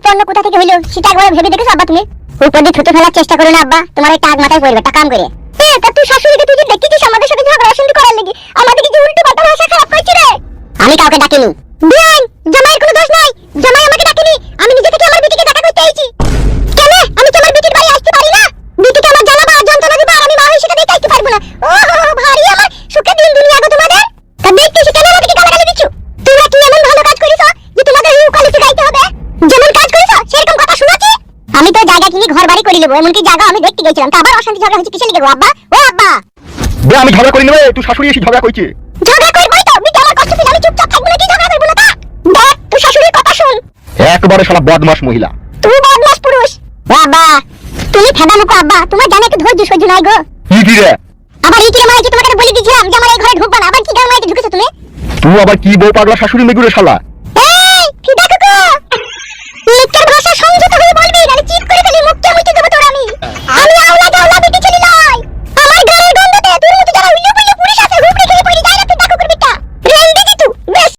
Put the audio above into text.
পণ্য কোথা থেকে হইলো সেটা একবার ভেবে দেখেছো আব্বা তুমি? উপর দিয়ে থুতু ফেলার চেষ্টা করো না আব্বা, তোমার এই টাক মাথায় পড়বে, টাকা কাম করে। তা তুই শাশুড়িকে তুই যে দেখছিস আমাদের সাথে ঝগড়া অশান্তি করার লাগি, আমাদেরকে যে উল্টো পাল্টা ভাষা খারাপ করছিস রে। আমি কাউকে ডাকিনি। বিয়ান, জামাইয়ের কোনো দোষ নাই, জামাই আমাকে ডাকেনি, আমি নিজে থেকে আমার বিটিকে দেখা করতে আইছি। কেন আমি তোমার বিটির বাড়ি আসতে পারি না? বিটিকে আমার জ্বালাবা, যন্ত্রণা দিবা, আমি মা হিসেবে দেখতে আসতে পারবো না। ওহো ভারী আমার সুখের দিন দুনিয়া গো তোমাদের। তা দেখতেছি কেন আমাদেরকে গালাগালি দিচ্ছ? তোমরা কি এমন ভালো কাজ করেছো যে তোমাদের ইউকালিপটাস গাইতে হবে? যেমন কাজ করেছো সেরকম কথা শোনাচ্ছি। আমি তো জায়গা কিনে ঘর বাড়ি করে নেব, এমনকি জায়গা আমি দেখতে গেছিলাম, তা আবার অশান্তি ঝগড়া হচ্ছে কিসের লিগে গো আব্বা? ও আব্বা বে আমি ঝগড়া করি না রে, তুই শাশুড়ি এসে ঝগড়া কইছে। ঝগড়া করবই তো, বিটি আমার কষ্ট পেলে আমি চুপচাপ থাকবো না? কি ঝগড়া করবো না? তা দেখ তুই শাশুড়ির কথা শুন। একবারে শালা বদমাশ মহিলা। তুই বদমাশ পুরুষ। ও আব্বা তুমি ঠাডা মুখো আব্বা, তোমার জানা একটু ধৈর্য সহ্য নাই গো। কি রে? আবার এই কিরে মাইকে তোমাকে বলে দিয়েছিলাম যে আমার এই ঘরে ঢুকবা না, আবার কি গান মাইকে ঢুকেছো তুমি? তুই আবার কি বউ পাগলা শাশুড়ি মেগুরে শালা।